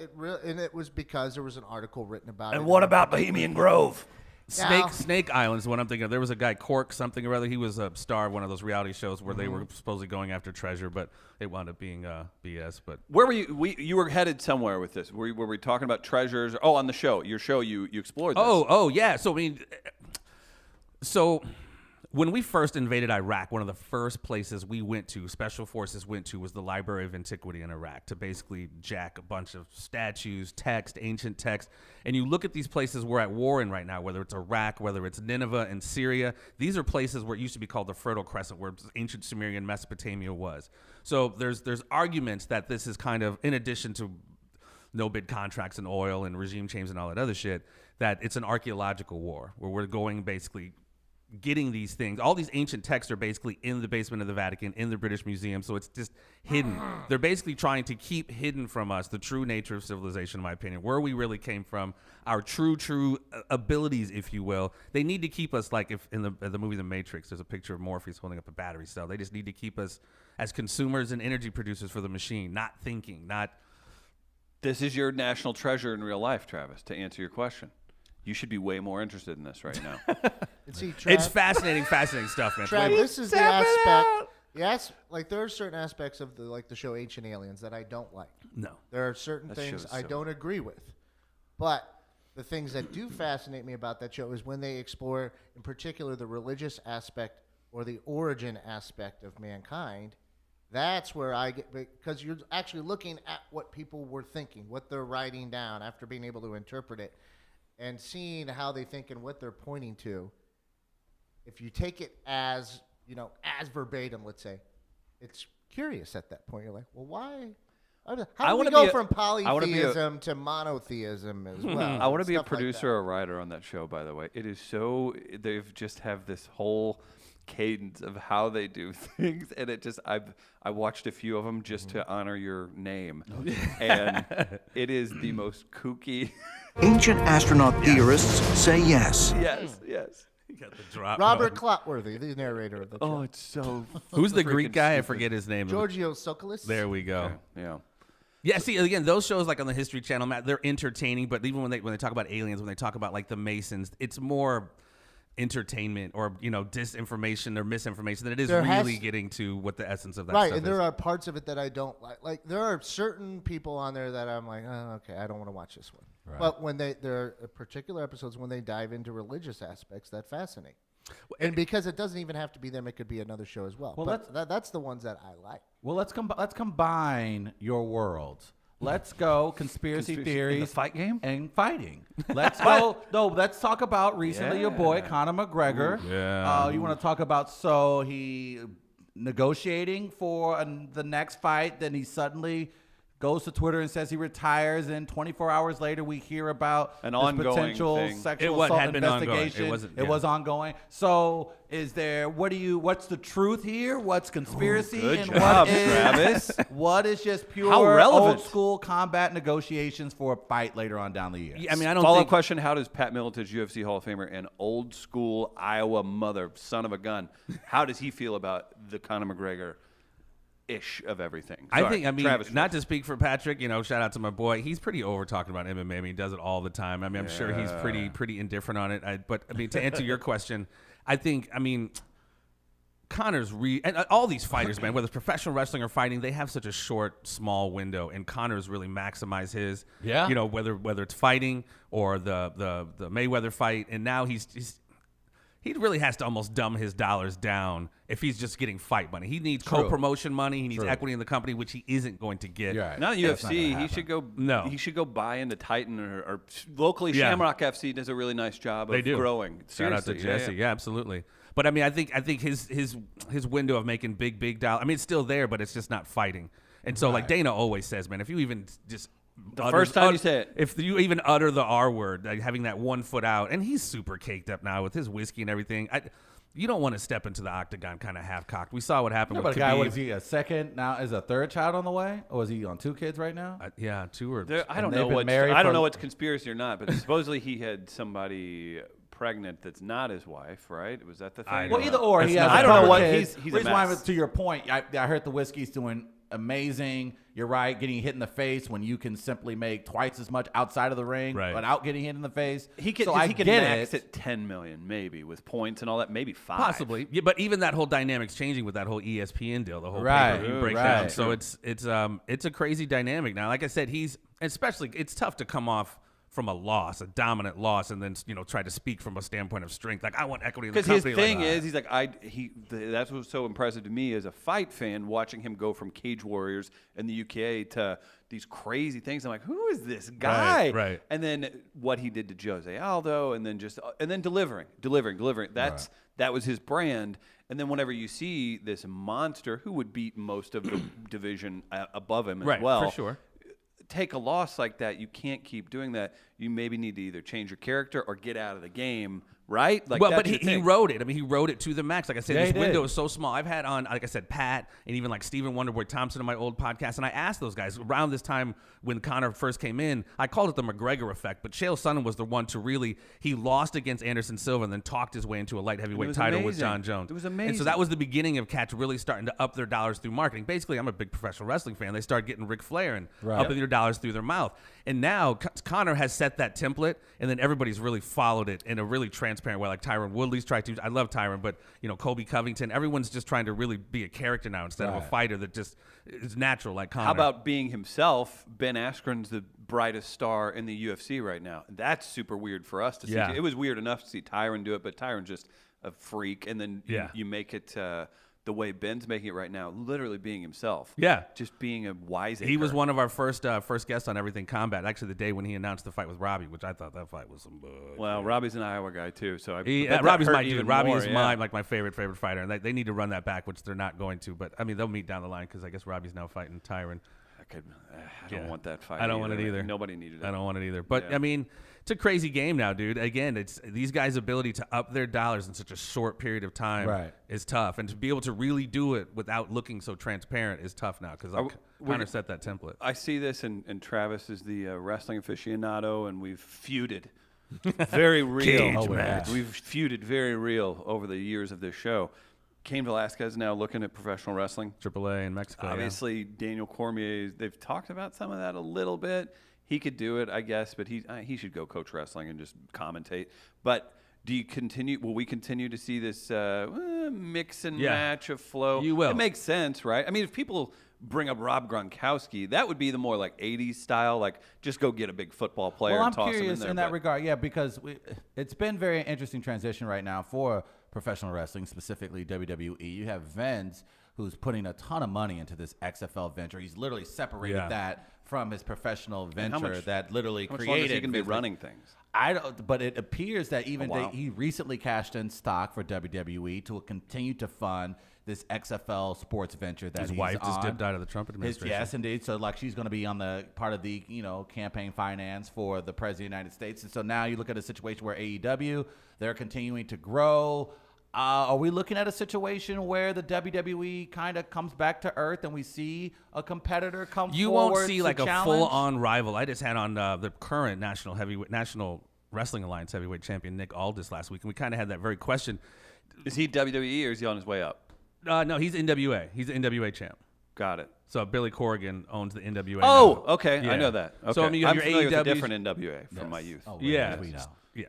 it was because there was an article written about it. And what about Bohemian Grove? Snake Island is what I'm thinking of. There was a guy, Cork something or other. He was a star of one of those reality shows where they were supposedly going after treasure, but it wound up being BS. But Where were you? You were headed somewhere with this. Were we talking about treasures? Oh, on the show. Your show, you explored this. oh yeah. So I mean, when we first invaded Iraq, one of the first places we went to, Special Forces went to, was the Library of Antiquity in Iraq to basically jack a bunch of statues, text, ancient text. And you look at these places we're at war in right now, whether it's Iraq, whether it's Nineveh and Syria. These are places where it used to be called the Fertile Crescent, where ancient Sumerian Mesopotamia was. So there's arguments that this is kind of, in addition to no-bid contracts and oil and regime change and all that other shit, that it's an archaeological war where we're going basically getting these things. All these ancient texts are basically in the basement of the Vatican, in the British Museum, so it's just hidden. They're basically trying to keep hidden from us the true nature of civilization, in my opinion, where we really came from, our true abilities, if you will. They need to keep us, like if in the movie The Matrix, there's a picture of Morpheus holding up a battery cell. They just need to keep us as consumers and energy producers for the machine, not thinking, not... This is your national treasure in real life, Travis, to answer your question. You should be way more interested in this right now. And see, It's fascinating stuff, man. Trav, this is the aspect. Yes, like there are certain aspects of the show Ancient Aliens that I don't like. No. There are certain That things show's I so- don't agree with. But the things that do fascinate me about that show is when they explore, in particular, the religious aspect or the origin aspect of mankind. That's where I get, because you're actually looking at what people were thinking, what they're writing down after being able to interpret it, and seeing how they think and what they're pointing to. If you take it as as verbatim, let's say, it's curious at that point. You're like, well, why? How do I we wanna go be a- from I wanna be a- polytheism to monotheism as well? I want to be a Stuff like producer that. or a writer on that show, by the way. It is so, they've just have this whole cadence of how they do things. And it just, I watched a few of them just to honor your name. And it is the most kooky. Ancient astronaut theorists say yes. Yes. You got the drop. Robert Clotworthy, the narrator of the show. Oh, it's so. Who's the Greek freaking guy? I stupid. forget his name. Giorgio Tsoukalos. There we go. Yeah. Yeah, see, again, those shows like on the History Channel, Matt, they're entertaining, but even when they talk about aliens, when they talk about like the Masons, it's more entertainment or disinformation or misinformation than it is There has- really getting to what the essence of that Right, stuff and is. there are parts of it that I don't like. Like there are certain people on there that I'm like, oh, okay, I don't want to watch this one. Right. But when there are particular episodes when they dive into religious aspects that fascinate. And because it doesn't even have to be them, it could be another show as well. Well, But that's the ones that I like. Well, let's combine your worlds. Let's go conspiracy theories in the fight game? and fighting. Let's go. No, let's talk about recently your boy Yeah. Conor McGregor. yeah. You want to talk about he negotiating for the next fight, then he suddenly goes to Twitter and says he retires, and 24 hours later we hear about An this ongoing potential thing. sexual It assault had been ongoing. It investigation. wasn't- It yeah. was ongoing. So is there? What's the truth here? What's conspiracy? good and job, what is Travis. what is just pure How relevant. old school combat negotiations for a fight later on down the year? Yeah, I mean, I don't Follow-up think question: how does Pat Miletich, UFC Hall of Famer and old school Iowa son of a gun, how does he feel about the Conor McGregor ish of everything? I Sorry, think, Travis not to speak for Patrick, shout out to my boy. He's pretty over talking about MMA. I mean, he does it all the time. I mean, I'm sure he's pretty indifferent on it. But to answer your question, I think, Conor's and all these fighters, man, whether it's professional wrestling or fighting, they have such a short, small window, and Conor's really maximized his. Yeah. Whether it's fighting or the Mayweather fight, and now he really has to almost dumb his dollars down if he's just getting fight money. He needs True. co-promotion money. He needs True. equity in the company, which he isn't going to get. You're right. Not in That's not gonna UFC. He happen. should go. No. He should go buy into Titan or locally. Yeah. Shamrock FC does a really nice job They of do. growing. Shout out to Seriously, Jesse. Yeah, absolutely. But I mean, I think his window of making big dollars. I mean, it's still there, but it's just not fighting. And so, like Dana always says, man, if you even just first time you say it. if you even utter the R word, like having that 1 foot out, and he's super caked up now with his whiskey and everything. You don't want to step into the octagon kind of half cocked. We saw what happened Yeah, with but a guy, what Khabib. is he, a second now? Is a third child on the way? Or is he on 2 kids right now? Yeah, 2 or I don't they've know been what's married I don't for- know what's conspiracy or not, but supposedly he had somebody pregnant that's not his wife, right? Was that the thing? I Well, don't either know. or. That's He has not- a I don't know couple what- kids. he's a Reason why, mess. to your point, I heard the whiskey's doing amazing. You're right, getting hit in the face when you can simply make twice as much outside of the ring Right. without getting hit in the face. He could. So I he could get max it. at 10 million, maybe with points and all that. Maybe 5. Possibly, yeah, but even that whole dynamic's changing with that whole ESPN deal, the whole Right, pay-per-view breakdown. right. So it's a crazy dynamic now. Like I said, especially it's tough to come off from a dominant loss, and then try to speak from a standpoint of strength. Like I want equity in the Because his company. thing like, is, he's like, that's what's so impressive to me as a fight fan, watching him go from Cage Warriors in the UK to these crazy things. I'm like, who is this guy? Right. And then what he did to Jose Aldo, and then delivering. That was his brand. And then whenever you see this monster who would beat most of the division above him as right, well, for sure. take a loss like that, you can't keep doing that. You maybe need to either change your character or get out of the game, right? Like, Well, that's but your he thing. rode it. I mean, he rode it to the max. Like I said, Yeah, this he window did. is so small. I've had on, like I said, Pat and even like Stephen Wonderboy Thompson on my old podcast, and I asked those guys around this time when Conor first came in. I called it the McGregor effect, but Chael Sonnen was the one to really. He lost against Anderson Silva and then talked his way into a light heavyweight was title with amazing. John Jones. It was And so amazing. that was the beginning of cats really starting to up their dollars through marketing. Basically, I'm a big professional wrestling fan. They started getting Ric Flair and upping their dollars through their mouth. And now Conor has set that template, and then everybody's really followed it in a really transparent way. Like Tyron Woodley's tried to. I love Tyron, but Colby Covington. Everyone's just trying to really be a character now instead of a fighter that just is natural like Conor. How about being himself? Ben Askren's the brightest star in the UFC right now. That's super weird for us to see. Yeah. It was weird enough to see Tyron do it, but Tyron's just a freak. And then Yeah. you make it the the way Ben's making it right now, literally being himself. Yeah. Just being a wiseacre. He was one of our first guests on Everything Combat. Actually, the day when he announced the fight with Robbie, which I thought that fight was some. Well, Robbie's an Iowa guy too, so I He, bet that Robbie's hurt my dude. even Robbie more, is yeah. my favorite fighter, and they need to run that back, which they're not going to. But I mean, they'll meet down the line because I guess Robbie's now fighting Tyron. I don't want that fight. I don't want it either. Nobody needed it. I don't want it either. But Yeah. I mean, it's a crazy game now, dude. Again, it's these guys' ability to up their dollars in such a short period of time Right. is tough, and to be able to really do it without looking so transparent is tough now because Connor set that template. I see this, and Travis is the wrestling aficionado, and we've feuded. Very real. Cage match. We've feuded very real over the years of this show. Cain Velasquez now looking at professional wrestling. AAA in Mexico. yeah. Obviously, Daniel Cormier, they've talked about some of that a little bit. He could do it, I guess, but he should go coach wrestling and just commentate. But do you continue? Will we continue to see this mix and match of flow? You will. It makes sense, right? I mean, if people bring up Rob Gronkowski, that would be the more like 80s style, like just go get a big football player Well, I'm and toss him in curious there. in that but- regard, yeah, because it's been very interesting transition right now for professional wrestling, specifically WWE. You have Vince, who's putting a ton of money into this XFL venture. He's literally separated that from his professional venture that literally How much created. longer is he going to be Vince running things? I don't, but it appears that even wow. he recently cashed in stock for WWE to continue to fund this XFL sports venture that His he's wife just on. dipped out of the Trump administration. Yes, indeed. So like she's going to be on the part of the campaign finance for the president of the United States. And so now you look at a situation where AEW, they're continuing to grow. Are we looking at a situation where the WWE kind of comes back to earth and we see a competitor come You forward won't see to like a challenge? full-on rival. I just had on the current National Wrestling Alliance heavyweight champion Nick Aldis last week, and we kind of had that very question. Is he WWE or is he on his way up? No, he's NWA. He's the NWA champ. Got it. So Billy Corrigan owns the NWA. Oh, now. okay. Yeah. I know that. Okay. So I mean, you I'm have your familiar with a AEWs different NWA from my youth. Oh, Yeah, we know. yeah,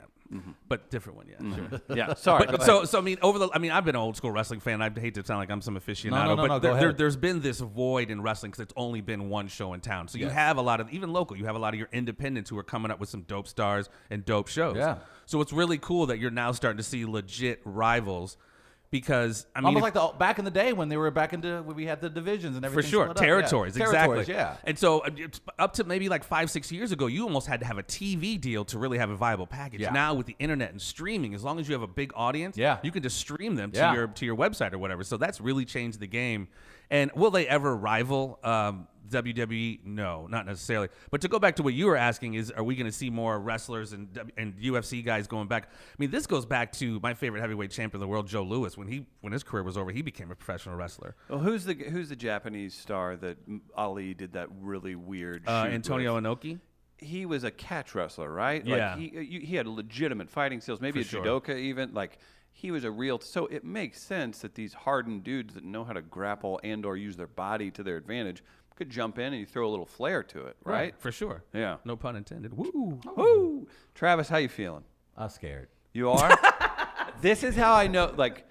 but different one. Yeah, sure. Yeah, sorry. But so I mean, I've been an old school wrestling fan. I hate to sound like I'm some aficionado, No, but go ahead. there's been this void in wrestling because it's only been one show in town. So you have a lot of, even local, you have a lot of your independents who are coming up with some dope stars and dope shows. Yeah. So it's really cool that you're now starting to see legit rivals. Because I mean, Almost like the back in the day when they were back into when we had the divisions and for everything. sure, split up. territories, Yeah. exactly. Territories, yeah. And so it's up to maybe like 5-6 years ago, you almost had to have a TV deal to really have a viable package. Yeah. Now with the internet and streaming, as long as you have a big audience, you can just stream them to Yeah. your website or whatever. So that's really changed the game. And will they ever rival WWE? No, not necessarily. But to go back to what you were asking is, are we going to see more wrestlers and UFC guys going back? I mean, this goes back to my favorite heavyweight champion of the world, Joe Louis. When his career was over, he became a professional wrestler. Well, who's the Japanese star that Ali did that really weird shoot Antonio with? Inoki. He was a catch wrestler, right? Yeah. Like he had legitimate fighting skills, maybe For a sure. judoka even. Like he was a real. So it makes sense that these hardened dudes that know how to grapple and or use their body to their advantage could jump in and you throw a little flair to it, right? For sure. Yeah. No pun intended. Woo. Woo! Travis, how you feeling? I'm scared. You are? This is how I know, like,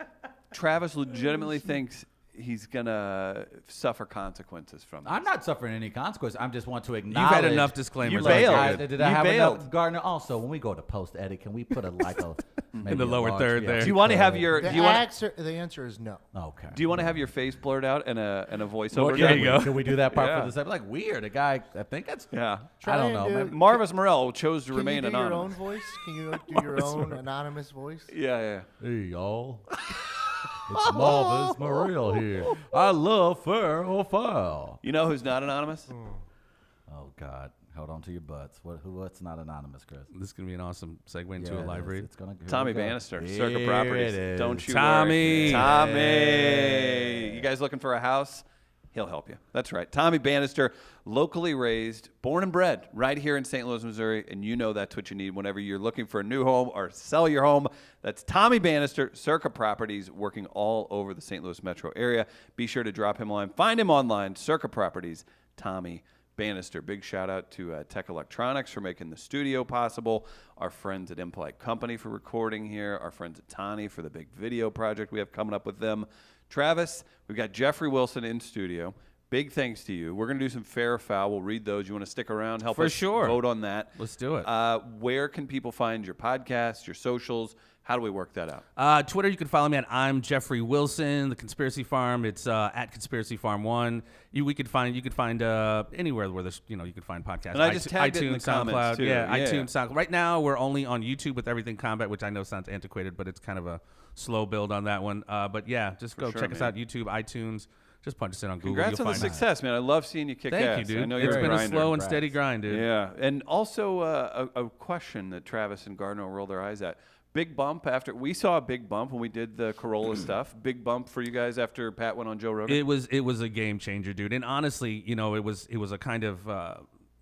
Travis legitimately thinks he's going to suffer consequences from this. I'm not suffering any consequence. I just want to You've acknowledge. had enough disclaimers. You already. bailed. Did I You have bailed. enough, Gardner? Also, when we go to post edit, can we put a maybe the a lower large- third there. Do you want to have your The do you want answer is no. Okay. do you want to have your face blurred out and a voiceover? There done? you go. Can we do that part Yeah. for this? I'm like weird. A guy. I think that's. Yeah. I don't Try know. and do- Maybe- Marvis Morel chose to Can remain you do anonymous. your own voice? Can you do your own anonymous voice? Yeah. Hey y'all. It's Marvis Morel here. I love fair or foul. You know who's not anonymous? Oh God. Hold on to your butts. What's not anonymous, Chris? This is going to be an awesome segue into Yeah, a live read. It's gonna, here Tommy we go. Bannister, Here Circa Properties. it is. Don't you Tommy. worry. Tommy. You guys looking for a house? He'll help you. That's right. Tommy Bannister, locally raised, born and bred right here in St. Louis, Missouri, and you know that's what you need whenever you're looking for a new home or sell your home. That's Tommy Bannister, Circa Properties, working all over the St. Louis metro area. Be sure to drop him a line. Find him online, Circa Properties, Tommy Bannister. Big shout out to Tech Electronics for making the studio possible. Our friends at Impolite Company for recording here. Our friends at Tani for the big video project we have coming up with them. Travis, we've got Jeffrey Wilson in studio. big thanks to you. We're going to do some fair or foul. We'll read those. You want to stick around? Help For us sure. vote on that. Let's do it. Where can people find your podcast, your socials? How do we work that out? Twitter, you can follow me at I'm Jeffrey Wilson. The Conspiracy Farm, it's at Conspiracy Farm 1. You could find anywhere where there's you can find podcasts. And I just tagged it in the iTunes, comments, SoundCloud, too. yeah, Yeah. iTunes, SoundCloud. Right now we're only on YouTube with Everything Combat, which I know sounds antiquated, but it's kind of a slow build on that one. But yeah, just go sure, check us man. out, YouTube, iTunes. Just punch us in on Google. Congrats You'll on the find us. success, man. I love seeing you kick ass. Thank you, dude. I know It's you're been a a grinder. slow and steady grind, dude. Yeah, and also a question that Travis and Gardner will roll their eyes at. Big bump after we saw a big bump when we did the Corolla stuff. Big bump for you guys after Pat went on Joe Rogan. It was a game changer, dude. And honestly, it was a kind of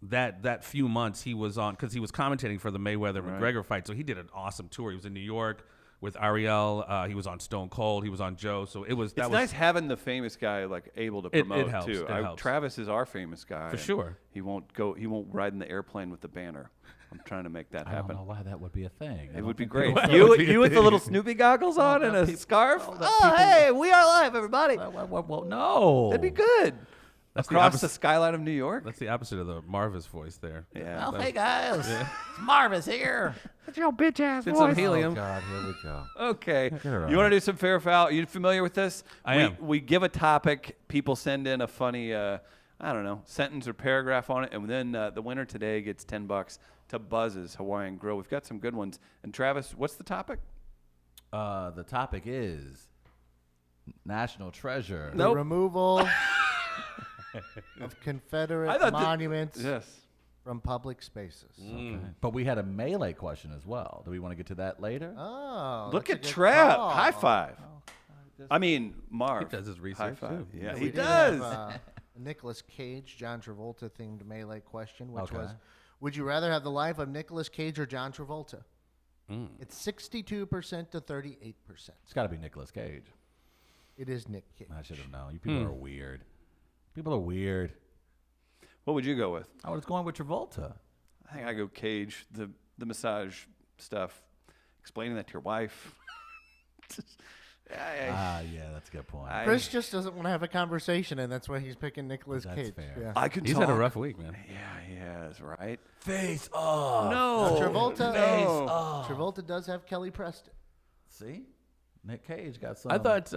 that few months he was on because he was commentating for the Mayweather McGregor fight. So he did an awesome tour. He was in New York with Ariel. He was on Stone Cold. He was on Joe. So it's nice having the famous guy able to promote helps. too. It helps. Travis is our famous guy For and sure. He won't ride in the airplane with the banner. I'm trying to make that I don't happen. know why that would be a thing. It would be great. You with the little Snoopy goggles on and a scarf? Oh, hey, we are live, everybody. Well, no. That'd be good. That's the Across the opposite- skyline of New York. That's the opposite of the Marvis voice there. Yeah. Hey, guys. It's Marvis here. It's some helium. Oh, God, here we go. Okay. it right. You want to do some fair or foul? Are you familiar with this? I am. We give a topic. People send in a funny, sentence or paragraph on it, and then the winner today gets $10 to Buzz's Hawaiian Grill. We've got some good ones. And Travis, what's the topic? The topic is national treasure. The removal of Confederate monuments Yes. from public spaces. Okay. But we had a melee question as well. Do we want to get to that later? Oh, Look at that's a good Trav. call. High five. I mean, Marv. He does his High research, five. too. Yeah, We he did does. have, a Nicolas Cage, John Travolta themed melee question, which Okay. was, would you rather have the life of Nicolas Cage or John Travolta? It's 62% to 38%. It's got to be Nicolas Cage. It is Nick Cage. I should have known. You people are weird. People are weird. What would you go with? I was going with Travolta. I think I go Cage. The massage stuff. Explaining that to your wife. Yeah, that's a good point. Chris just doesn't want to have a conversation, and that's why he's picking Nicolas That's Cage. fair. Yeah. I can He's talk. had a rough week, man. Yeah, he has, right? Face off. No. Travolta. Travolta does have Kelly Preston. See? Nick Cage got some I thought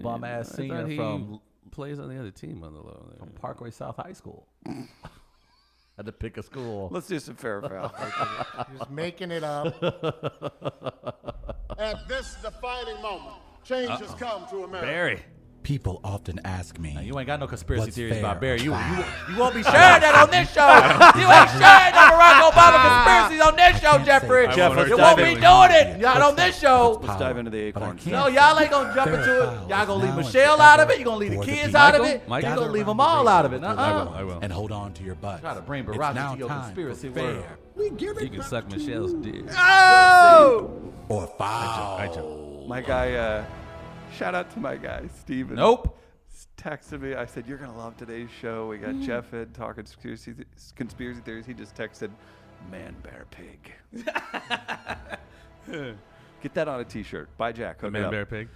bum-ass I singer thought he from plays on the other team on the low. There. Parkway South High School. Had to pick a school. Let's do some fair or foul. He's making it up. At this defining moment, change has come to America. Barry. People often ask me, Now, you ain't got no conspiracy What's theories fair about Barry. You or won't be sharing that on this show. You ain't sharing no Barack Obama conspiracies on this show, Jeffrey. Jeff, let's You dive won't be in. doing it. Not on this show. Let's dive into the But I acorns. can't No, y'all ain't gonna jump Fair into it. foul Y'all gonna is leave now and Michelle out of forever it. You gonna leave the for the kids people. out of Michael? it. Michael? You gonna leave them Gather all around out of the it. radio I will. And hold on to your butts. Try to bring It's Barack now into your time conspiracy for fair world. You can suck Michelle's dick. or foul. I joke. My guy, shout out to my guy, Steven. Nope. Texted me. I said, you're going to love today's show. We got Jeff in talking conspiracy theories. He just texted, man, bear, pig. Get that on a T-shirt. Buy Jack. Hook it Man, up. bear, pig.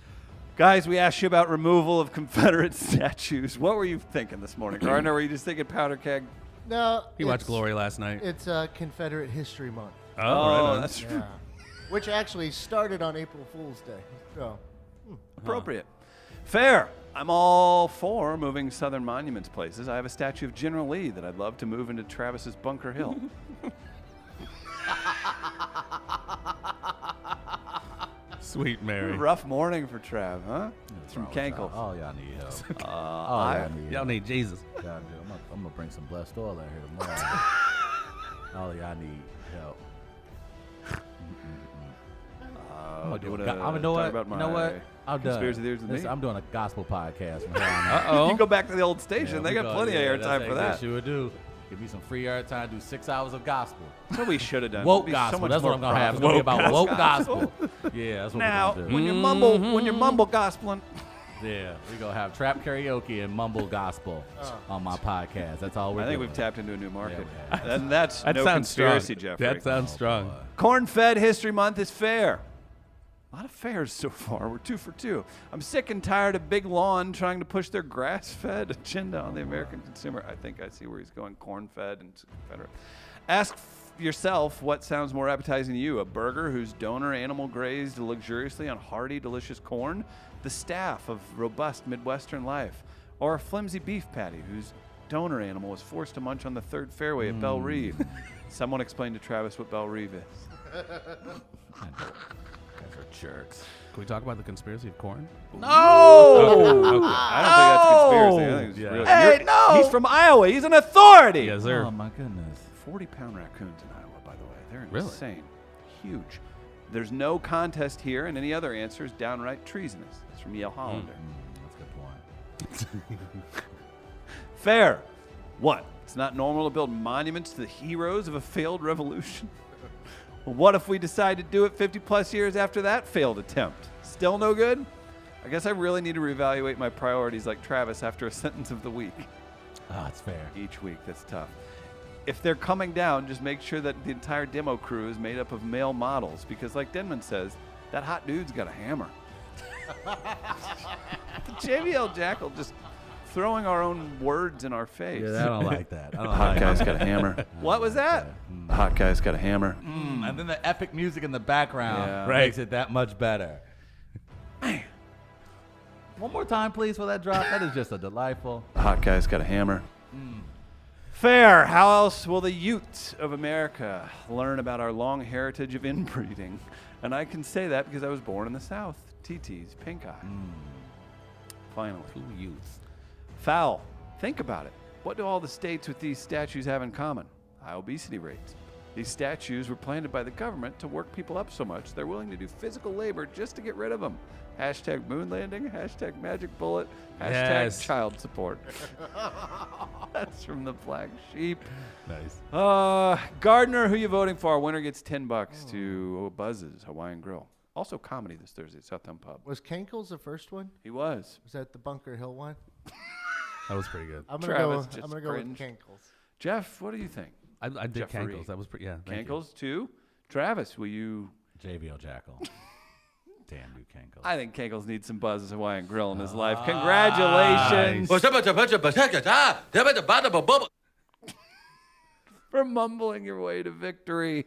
Guys, we asked you about removal of Confederate statues. What were you thinking this morning, Gardner? Were you just thinking powder keg? No. He watched it's- Glory last night. It's Confederate History Month. Oh, right on. that's Yeah. Which actually started on April Fool's Day. So, appropriate. Fair. I'm all for moving Southern monuments places. I have a statue of General Lee that I'd love to move into Travis's Bunker Hill. Sweet Mary. Rough morning for Trav, huh? From Cankles. All y'all need help. Y'all need Jesus. I'm gonna bring some blessed oil out here tomorrow. All y'all need help. I'm gonna do you do wanna I'm gonna do talk it. about You know my what? I'm done. conspiracy theories with Listen, me? I'm doing a gospel podcast. From here on out. You Uh-oh. can go back to the old station. Yeah, they we got go- plenty yeah, of that's airtime for that. Sure do. Give me some free airtime. Do 6 hours of gospel. That's what we should have done. Woke It'd be so gospel. much That's what more I'm gonna have. It's gonna be about profitable. woke gospel. Yeah, that's what Now, we're gonna do. when you're mumble gospeling, Yeah, we're gonna have trap karaoke and mumble gospel on my podcast. That's all we're I think doing. we've tapped into a new market. Yeah, we And that's That no sounds conspiracy, strong. Jeffrey. That sounds strong. Corn-fed History Month is fair. lot of fairs so far. We're 2 for 2. I'm sick and tired of Big Lawn trying to push their grass-fed agenda on the American consumer. I think I see where he's going, corn-fed and Confederate. Ask yourself what sounds more appetizing to you, a burger whose donor animal grazed luxuriously on hearty, delicious corn, the staff of robust Midwestern life, or a flimsy beef patty whose donor animal was forced to munch on the third fairway at Belle Reve. Someone explain to Travis what Belle Reve is. Guys are jerks. Can we talk about the conspiracy of corn? No! Okay. I don't think that's conspiracy. I think it's Yeah. real. Hey, no! He's from Iowa. He's an authority. Yes, sir. Oh my goodness. 40-pound raccoons in Iowa, by the way. They're Really? insane. Huge. There's no contest here, and any other answer is downright treasonous. That's from Yale Hollander. That's a good point. Fair. What? It's not normal to build monuments to the heroes of a failed revolution? Well, what if we decide to do it 50-plus years after that failed attempt? Still no good? I guess I really need to reevaluate my priorities like Travis after a sentence of the week. It's fair. Each week. That's tough. If they're coming down, just make sure that the entire demo crew is made up of male models, because like Denman says, that hot dude's got a hammer. The JBL Jackal just throwing our own words in our face. Yeah, I don't like that. I don't Hot like guy's that. got a hammer. What was that? The hot guy's got a hammer. And then the epic music in the background Yeah. makes it that much better. One more time, please, for that drop. That is just a delightful. The hot guy's got a hammer. Fair. How else will the Utes of America learn about our long heritage of inbreeding? And I can say that because I was born in the South. TT's pink eye. Finally. Youth. Foul. Think about it. What do all the states with these statues have in common? High obesity rates. These statues were planted by the government to work people up so much they're willing to do physical labor just to get rid of them. Hashtag moon landing, hashtag magic bullet, hashtag Yes. child support. That's from the Black Sheep. Nice. Gardner, who you voting for? Winner gets $10 to Buzz's Hawaiian Grill. Also comedy this Thursday at Southtown Pub. Was Kankles the first one? He was. Was that the Bunker Hill one? That was pretty good. I'm Travis gonna just go with cringed. Kankles. Jeff, what do you think? I did Jeffrey. Cankles. That was pretty. Yeah. thank you. Cankles too. Travis, will you? JBL Jackal. Damn you, Kankle. I think Cankles needs some Buzz's Hawaiian Grill in his life. Congratulations for mumbling your way to victory.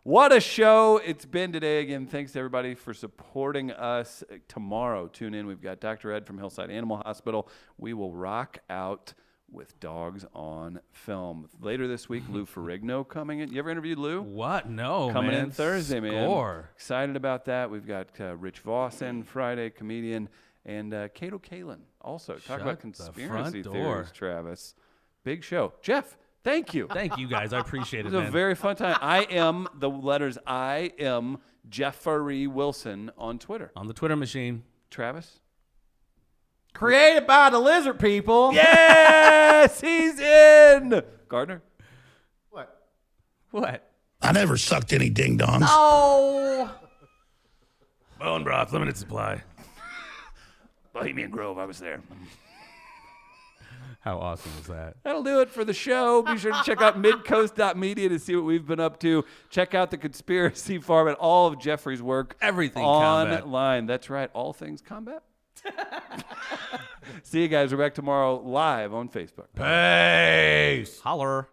What a show it's been today. Again, thanks to everybody for supporting us. Tomorrow, tune in. We've got Dr. Ed from Hillside Animal Hospital. We will rock out with Dogs on Film. Later this week, Lou Ferrigno coming in. You ever interviewed Lou? What? No, Coming man. in Thursday, man. Score. Excited about that. We've got Rich Voss in Friday, comedian, and Cato Kalin also. Talk about Shut the conspiracy front door. theories, Travis. Big show. Jeff, thank you. Thank you, guys. I appreciate It it, was a man. very fun time. I am the letters I am Jeffrey Wilson on Twitter. On the Twitter machine. Travis? Created by the lizard people. Yes, he's in. Gardner? What? What? I never sucked any ding dongs. Oh. Bone broth, limited supply. Bohemian Grove, I was there. How awesome was that? That'll do it for the show. Be sure to check out midcoast.media to see what we've been up to. Check out the Conspiracy Farm and all of Jeffrey's work. Everything combat. online. That's right. All things combat. See you guys. We're back tomorrow live on Facebook. Peace. Holler.